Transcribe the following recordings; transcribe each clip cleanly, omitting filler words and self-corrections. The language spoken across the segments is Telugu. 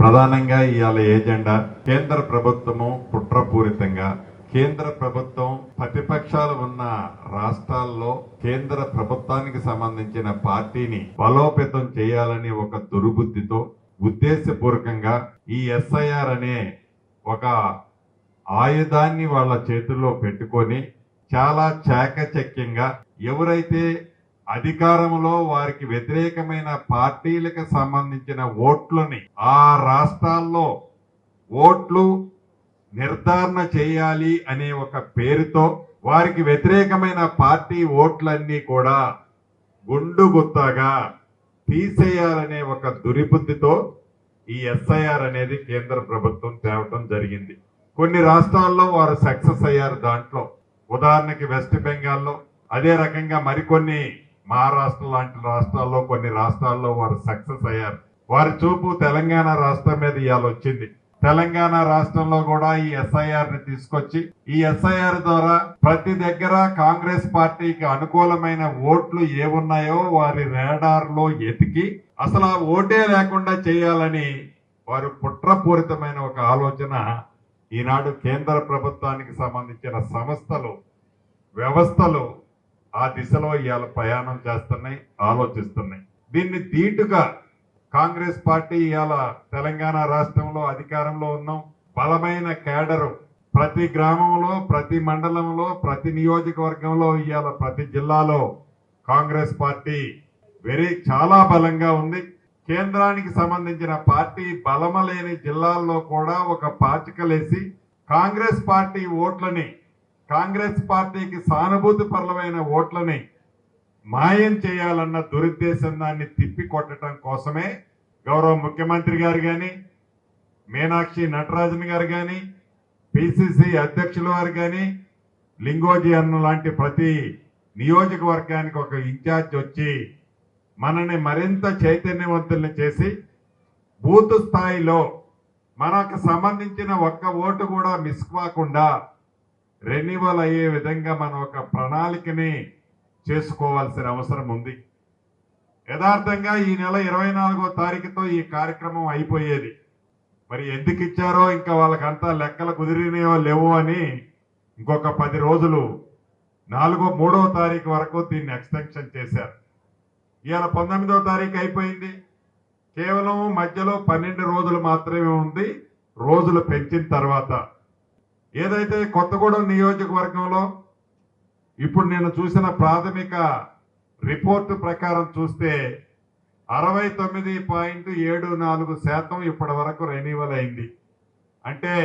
ప్రధానంగా ఇవాళ ఏజెండా కేంద్ర ప్రభుత్వము కుట్రపూరితంగా కేంద్ర ప్రభుత్వం ప్రతిపక్షాలు ఉన్న రాష్ట్రాల్లో కేంద్ర ప్రభుత్వానికి సంబంధించిన పార్టీని బలోపేతం చేయాలని ఒక దుర్బుద్ధితో ఉద్దేశపూర్వకంగా ఈ ఎస్ఐఆర్ అనే ఒక ఆయుధాన్ని వాళ్ళ చేతుల్లో పెట్టుకొని చాలా చాకచక్యంగా ఎవరైతే అధికారంలో వారికి వ్యతిరేకమైన పార్టీలకు సంబంధించిన ఓట్లని ఆ రాష్ట్రాల్లో ఓట్లు నిర్ధారణ చేయాలి అనే ఒక పేరుతో వారికి వ్యతిరేకమైన పార్టీ ఓట్లన్నీ కూడా గుండుగుత్తగా తీసేయాలనే ఒక దురిబుద్ధితో ఈ ఎస్ఐఆర్ అనేది కేంద్ర ప్రభుత్వం తేవటం జరిగింది. కొన్ని రాష్ట్రాల్లో వారు సక్సెస్ అయ్యారు. దాంట్లో ఉదాహరణకి వెస్ట్ బెంగాల్లో, అదే రకంగా మరికొన్ని మహారాష్ట్ర లాంటి రాష్ట్రాల్లో కొన్ని రాష్ట్రాల్లో వారు సక్సెస్ అయ్యారు. వారి చూపు తెలంగాణ రాష్ట్రం మీద ఇవాళ వచ్చింది. తెలంగాణ రాష్ట్రంలో కూడా ఈ ఎస్ఐఆర్ ని తీసుకొచ్చి ఈ ఎస్ఐఆర్ ద్వారా ప్రతి దగ్గర కాంగ్రెస్ పార్టీకి అనుకూలమైన ఓట్లు ఏమున్నాయో వారి రాడార్ లో ఎతికి అసలు ఆ ఓటే లేకుండా చేయాలని వారు కుట్రపూరితమైన ఒక ఆలోచన ఈనాడు కేంద్ర ప్రభుత్వానికి సంబంధించిన సంస్థలు వ్యవస్థలు ఆ దిశలో ఇవాళ ప్రయాణం చేస్తున్నాయి, ఆలోచిస్తున్నాయి. దీన్ని ధీటుగా కాంగ్రెస్ పార్టీ ఇవాళ తెలంగాణ రాష్ట్రంలో అధికారంలో ఉన్నాం. బలమైన కేడరు ప్రతి గ్రామంలో, ప్రతి మండలంలో, ప్రతి నియోజకవర్గంలో, ఇవాళ ప్రతి జిల్లాలో కాంగ్రెస్ పార్టీ చాలా బలంగా ఉంది. కేంద్రానికి సంబంధించిన పార్టీ బలమ లేని జిల్లాల్లో కూడా ఒక పాచికలేసి కాంగ్రెస్ పార్టీ ఓట్లని, కాంగ్రెస్ పార్టీకి సానుభూతి పరులమైన ఓట్లని మాయం చేయాలన్న దురుద్దేశం దాన్ని తిప్పి కొట్టడం కోసమే గౌరవ ముఖ్యమంత్రి గారు గాని, మీనాక్షి నటరాజన్ గారు గాని, పిసిసి అధ్యక్షుల వారు గాని, లింగోజీ అన్న లాంటి ప్రతి నియోజకవర్గానికి ఒక ఇన్ఛార్జ్ వచ్చి మనని మరింత చైతన్యవంతుల్ని చేసి బూత్ స్థాయిలో మనకు సంబంధించిన ఒక్క ఓటు కూడా మిస్ కాకుండా రెన్యువల్ అయ్యే విధంగా మనం ఒక ప్రణాళికని చేసుకోవాల్సిన అవసరం ఉంది. యథార్థంగా ఈ నెల 24వ తారీఖుతో ఈ కార్యక్రమం అయిపోయేది. మరి ఎందుకు ఇచ్చారో ఇంకా వాళ్ళకంతా లెక్కలు కుదిరినాయో లేవో అని ఇంకొక 10 రోజులు 3వ తారీఖు వరకు దీన్ని ఎక్స్టెన్షన్ చేశారు. ఇవాళ 19వ తారీఖు అయిపోయింది. కేవలం మధ్యలో 12 రోజులు మాత్రమే ఉంది. రోజులు పెంచిన తర్వాత ఏదైతే కొత్తగూడెం నియోజకవర్గంలో ఇప్పుడు నేను చూసిన ప్రాథమిక రిపోర్టు ప్రకారం చూస్తే 69.74% ఇప్పటి వరకు రెన్యువల్ అయింది. అంటే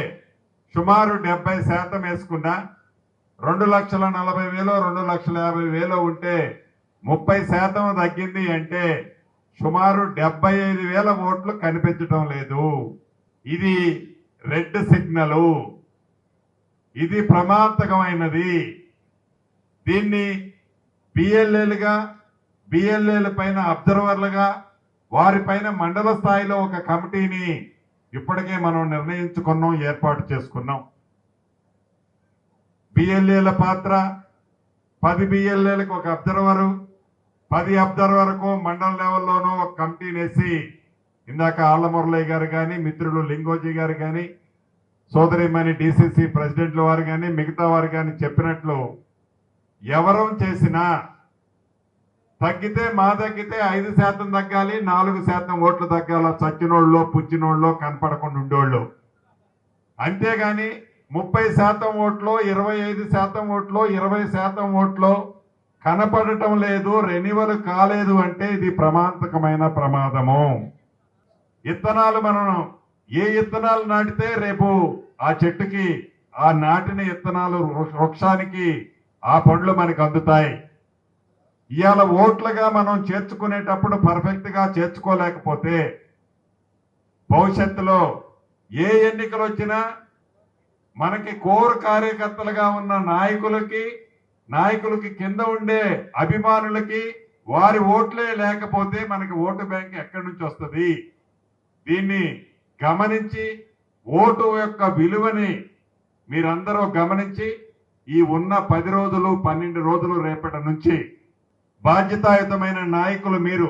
సుమారు 70% వేసుకున్నా 2,40,000 2,50,000 ఉంటే 30% తగ్గింది అంటే సుమారు 75,000 ఓట్లు కనిపించడం లేదు. ఇది రెడ్ సిగ్నల్, ఇది ప్రమాదకరమైనది. దీన్ని బిఎల్ఏల పైన అబ్జర్వర్లుగా వారిపైన మండల స్థాయిలో ఒక కమిటీని ఇప్పటికే మనం నిర్ణయించుకున్నాం, ఏర్పాటు చేసుకున్నాం. బిఎల్ఏల పాత్ర 10 బిఎల్ఏలకు ఒక అబ్జర్వరు, 10 అబ్జర్వర్కు మండల లెవెల్లోనూ ఒక కమిటీని వేసి ఇందాక ఆళ్లమురళి గారు కానీ, మిత్రులు లింగోజీ గారు కానీ, సోదరిమణి డిసిసి ప్రెసిడెంట్ల వారు కానీ, మిగతా వారు కానీ చెప్పినట్లు ఎవరం చేసినా తగ్గితే 5% తగ్గాలి, 4% ఓట్లు తగ్గాల. చచ్చినోళ్ళు పుచ్చినోళ్ళు కనపడకుండా ఉండేవాళ్ళు. అంతేగాని 30% ఓట్లు, 25% ఓట్లు, 20% ఓట్లు కనపడటం లేదు, రెన్యువల్ కాలేదు అంటే ఇది ప్రమాదకమైన ప్రమాదము. ఇత్తనాలు మనం ఏ ఇత్తనాలు నాటితే రేపు ఆ చెట్టుకి ఆ నాటిన ఇత్తనాలు వృక్షానికి ఆ పండ్లు మనకు అందుతాయి. ఇవాళ ఓట్లుగా మనం చేర్చుకునేటప్పుడు పర్ఫెక్ట్ గా చేర్చుకోలేకపోతే భవిష్యత్తులో ఏ ఎన్నికలు వచ్చినా మనకి కోర్ కార్యకర్తలుగా ఉన్న నాయకులకి కింద ఉండే అభిమానులకి వారి ఓట్లే లేకపోతే మనకి ఓటు బ్యాంక్ ఎక్కడి నుంచి వస్తుంది? దీన్ని గమనించి ఓటు యొక్క విలువని మీరందరూ గమనించి ఈ ఉన్న 10 రోజులు 12 రోజులు రేపటి నుంచి బాధ్యతాయుతమైన నాయకులు మీరు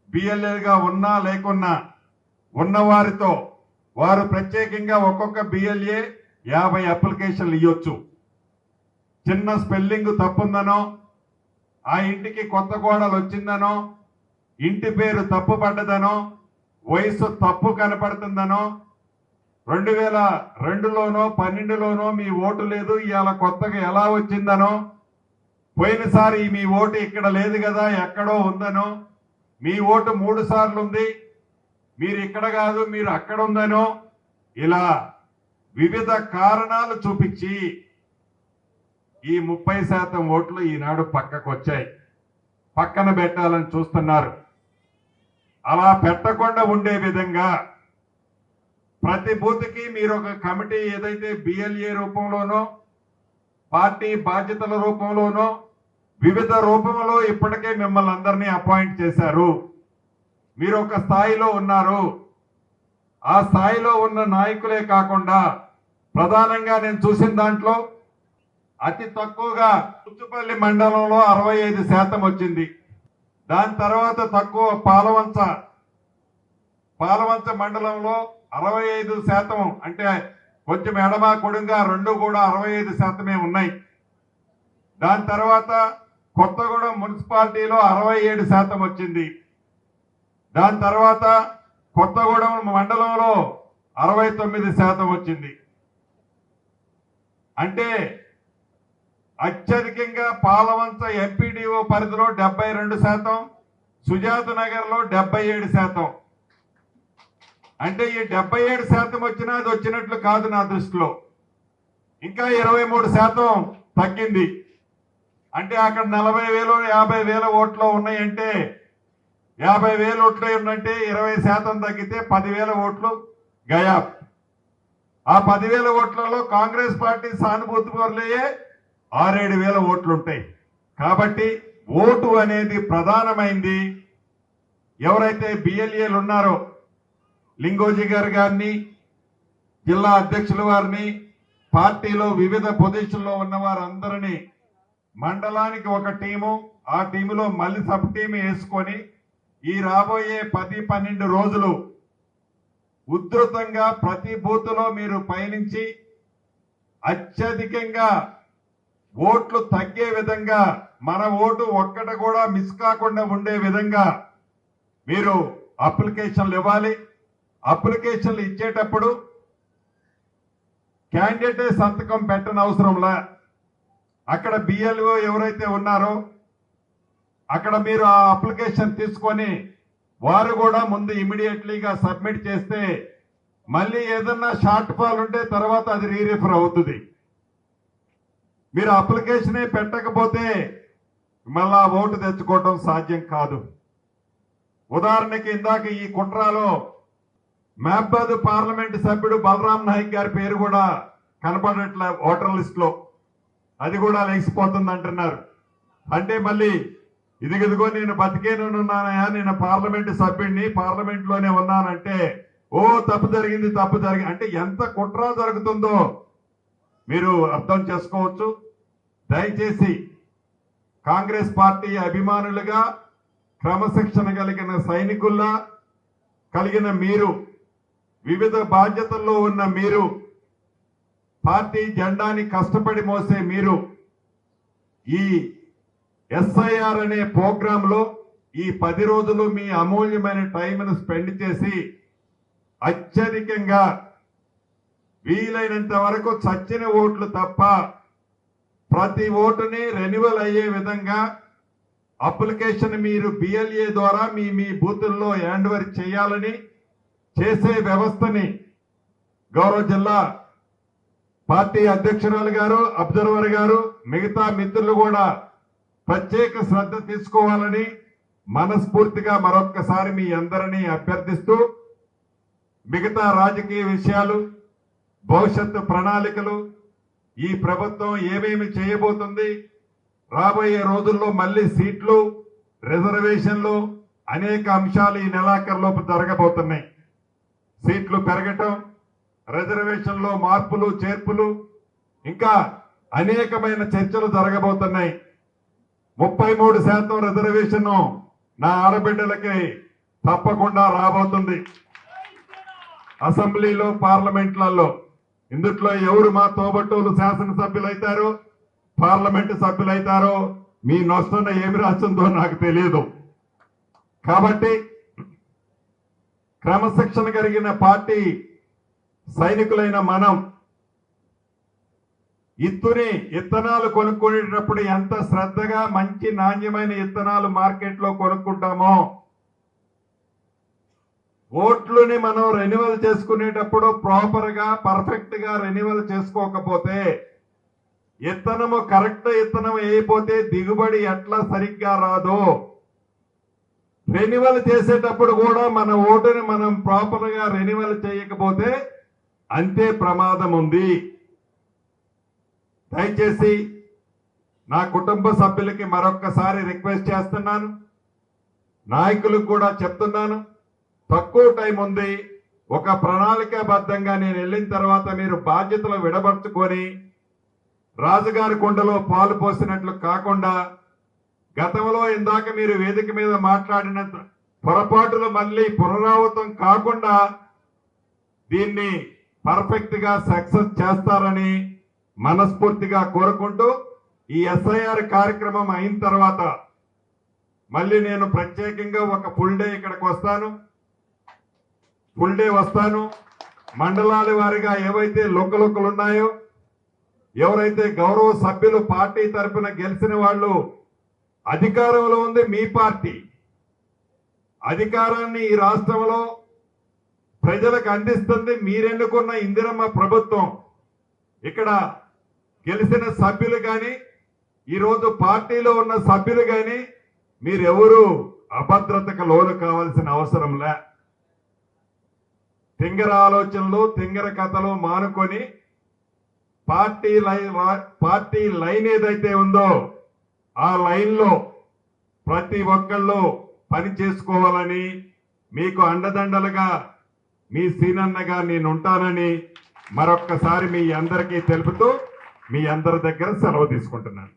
బిఎల్ఏగా ఉన్నా లేకున్నా ఉన్నవారితో వారు ప్రత్యేకంగా ఒక్కొక్క బిఎల్ఏ 50 అప్లికేషన్లు ఇవ్వచ్చు. చిన్న స్పెల్లింగ్ తప్పుందనో, ఆ ఇంటికి కొత్త కోడలు వచ్చిందనో, ఇంటి పేరు తప్పు పడ్డదనో, వయసు తప్పు కనపడుతుందనో, 2002లోనో 12లోనో మీ ఓటు లేదు, ఇవాళ కొత్తగా ఎలా వచ్చిందనో, పోయినసారి మీ ఓటు ఇక్కడ లేదు కదా ఎక్కడో ఉందనో, మీ ఓటు 3 సార్లు ఉంది, మీరు ఇక్కడ కాదు మీరు అక్కడ ఉందనో, ఇలా వివిధ కారణాలు చూపించి ఈ 30% ఓట్లు ఈనాడు పక్కకు వచ్చాయి. పక్కన పెట్టాలని చూస్తున్నారు. అలా పెట్టకుండా ఉండే విధంగా ప్రతి బూత్కి మీరు ఒక కమిటీ ఏదైతే బిఎల్ఏ రూపంలోనో పార్టీ బాధ్యతల రూపంలోనో వివిధ రూపంలో ఇప్పటికే మిమ్మల్ని అందరినీ అపాయింట్ చేశారు. మీరు ఒక స్థాయిలో ఉన్నారు. ఆ స్థాయిలో ఉన్న నాయకులే కాకుండా ప్రధానంగా నేను చూసిన దాంట్లో అతి తక్కువగా పుచ్చుపల్లి మండలంలో 65% వచ్చింది. దాని తర్వాత తక్కువ పాలవంచ మండలంలో 65%, అంటే కొంచెం ఎడమ కొడుగా రెండు కూడా 65% ఉన్నాయి. దాని తర్వాత కొత్తగూడెం మున్సిపాలిటీలో 67% వచ్చింది. దాని తర్వాత కొత్తగూడెం మండలంలో 69% వచ్చింది. అంటే అత్యధికంగా పాలవంచ ఎంపీడీఓ పరిధిలో 72%, సుజాత నగర్ లో 77%. అంటే ఈ 77% వచ్చినా అది వచ్చినట్లు కాదు నా దృష్టిలో. ఇంకా 23% తగ్గింది. అంటే అక్కడ 40,000 50,000 ఓట్లు ఉన్నాయంటే 50,000 ఓట్లు ఉందంటే 20% తగ్గితే 10,000 ఓట్లు గయాబ్. ఆ 10,000 ఓట్లలో కాంగ్రెస్ పార్టీ సానుభూతి పరులయ్యే 6-7,000 ఓట్లు ఉంటాయి. కాబట్టి ఓటు అనేది ప్రధానమైంది. ఎవరైతే బిఎల్ఏలు ఉన్నారో లింగోజీ గారిని, జిల్లా అధ్యక్షుల వారిని, పార్టీలో వివిధ పొజిషన్లో ఉన్న వారందరినీ మండలానికి ఒక టీము, ఆ టీములో మళ్ళీ సబ్ టీము వేసుకొని ఈ రాబోయే 10-12 రోజులు ఉధృతంగా ప్రతి బూత్లో మీరు పయనించి అత్యధికంగా ఓట్లు తగ్గే విధంగా, మన ఓటు ఒక్కటి కూడా మిస్ కాకుండా ఉండే విధంగా మీరు అప్లికేషన్లు ఇవ్వాలి. అప్లికేషన్లు ఇచ్చేటప్పుడు క్యాండిడేట్ సంతకం పెట్టని అవసరంలా, అక్కడ బిఎల్ఓ ఎవరైతే ఉన్నారో అక్కడ మీరు ఆ అప్లికేషన్ తీసుకొని వారు కూడా ముందు ఇమీడియట్లీగా సబ్మిట్ చేస్తే మళ్ళీ ఏదన్నా షార్ట్ ఫాల్ ఉంటే తర్వాత అది రీరిఫర్ అవుతుంది. మీరు అప్లికేషనే పెట్టకపోతే మళ్ళా ఓటు తెచ్చుకోవడం సాధ్యం కాదు. ఉదాహరణకి ఇందాక ఈ కుట్రాలో మహబాద్ పార్లమెంట్ సభ్యుడు బలరాం నాయక్ గారి పేరు కూడా కనపడట్లే ఓటర్ లిస్ట్ లో, అది కూడా లేచిపోతుంది అంటున్నారు. అంటే మళ్ళీ ఇదిగో నేను బతికేనున్నానయా, నేను పార్లమెంట్ సభ్యుడిని, పార్లమెంట్ లోనే ఉన్నానంటే తప్పు జరిగింది అంటే ఎంత కుట్ర జరుగుతుందో మీరు అర్థం చేసుకోవచ్చు. దయచేసి కాంగ్రెస్ పార్టీ అభిమానులుగా, క్రమశిక్షణ కలిగిన సైనికుల్లా కలిగిన మీరు, వివిధ బాధ్యతల్లో ఉన్న మీరు, పార్టీ జెండాని కష్టపడి మోసే మీరు ఈ ఎస్ఐఆర్ అనే ప్రోగ్రామ్ లో ఈ 10 రోజులు మీ అమూల్యమైన టైంను స్పెండ్ చేసి అత్యధికంగా వీలైనంత వరకు చచ్చిన ఓట్లు తప్ప ప్రతి ఓటుని రెన్యువల్ అయ్యే విధంగా అప్లికేషన్ మీరు బిఎల్ఏ ద్వారా మీ బూతుల్లో హ్యాండ్ ఓవర్ చేయాలని చేసే వ్యవస్థని గౌరవ జిల్లా పార్టీ అధ్యక్షురాలు గారు, అబ్జర్వర్ గారు, మిగతా మిత్రులు కూడా ప్రత్యేక శ్రద్ధ తీసుకోవాలని మనస్ఫూర్తిగా మరొక్కసారి మీ అందరినీ అభ్యర్థిస్తూ, మిగతా రాజకీయ విషయాలు, భవిష్యత్తు ప్రణాళికలు, ఈ ప్రభుత్వం ఏమేమి చేయబోతుంది, రాబోయే రోజుల్లో మళ్లీ సీట్లు, రిజర్వేషన్లు, అనేక అంశాలు ఈ నెలాఖరులోపు జరగబోతున్నాయి. సీట్లు పెరగటం, రిజర్వేషన్లో మార్పులు చేర్పులు, ఇంకా అనేకమైన చర్చలు జరగబోతున్నాయి. 33% రిజర్వేషన్ నా ఆడబిడ్డలకి తప్పకుండా రాబోతుంది. అసెంబ్లీలో పార్లమెంట్లలో ఇందుట్లో ఎవరు మా తోబట్టువులు శాసనసభ్యులు అవుతారో పార్లమెంటు సభ్యులు అవుతారో మీ నొస్తున్న ఏమి రాస్తుందో నాకు తెలియదు. కాబట్టి క్రమశిక్షణ కలిగిన పార్టీ సైనికులైన మనం ఇత్తనాలు కొనుక్కునేటప్పుడు ఎంత శ్రద్ధగా మంచి నాణ్యమైన ఇత్తనాలు మార్కెట్లో కొనుక్కుంటామో ఓట్లుని మనం రెన్యువల్ చేసుకునేటప్పుడు ప్రాపర్ గా పర్ఫెక్ట్ గా రెన్యువల్ చేసుకోకపోతే ఇత్తనము కరెక్ట్ ఇత్తనం అయిపోతే దిగుబడి ఎట్లా సరిగ్గా రాదో రెన్యువల్ చేసేటప్పుడు కూడా మన ఓటుని మనం ప్రాపర్ గా రెన్యువల్ చేయకపోతే అంతే ప్రమాదం ఉంది. దయచేసి నా కుటుంబ సభ్యులకి మరొక్కసారి రిక్వెస్ట్ చేస్తున్నాను, నాయకులకు కూడా చెప్తున్నాను, తక్కువ టైం ఉంది. ఒక ప్రణాళికాబద్ధంగా నేను వెళ్ళిన తర్వాత మీరు బాధ్యతలు విడబర్చుకొని రాజుగారి కుండలో పాలు పోసినట్లు కాకుండా గతంలో ఇందాక మీరు వేదిక మీద మాట్లాడిన పొరపాటులు మళ్ళీ పునరావృతం కాకుండా దీన్ని పర్ఫెక్ట్ గా సక్సెస్ చేస్తారని మనస్ఫూర్తిగా కోరుకుంటూ ఈ ఎస్ఐఆర్ కార్యక్రమం అయిన తర్వాత మళ్ళీ నేను ప్రత్యేకంగా ఒక ఫుల్ డే ఇక్కడికి వస్తాను. మండలాల వారిగా ఏవైతే లొక్కలొక్కలు ఉన్నాయో ఎవరైతే గౌరవ సభ్యులు పార్టీ తరఫున గెలిచిన వాళ్ళు అధికారంలో ఉంది మీ పార్టీ అధికారాన్ని ఈ రాష్ట్రంలో ప్రజలకు అందిస్తుంది మీరెన్నుకున్న ఇందిరమ్మ ప్రభుత్వం. ఇక్కడ గెలిచిన సభ్యులు కానీ ఈరోజు పార్టీలో ఉన్న సభ్యులు కానీ మీరెవరూ అభద్రతకు లోను కావాల్సిన అవసరం లే. తింగర ఆలోచనలు తింగర కథలు మానుకొని పార్టీ లైన్ ఏదైతే ఉందో ఆ లైన్ లో ప్రతి ఒక్కళ్ళు పని చేసుకోవాలని మీకు అండదండలుగా మీ సీనన్నగా నేను ఉంటానని మరొక్కసారి మీ అందరికీ తెలుపుతూ మీ అందరి దగ్గర సెలవు తీసుకుంటున్నాను.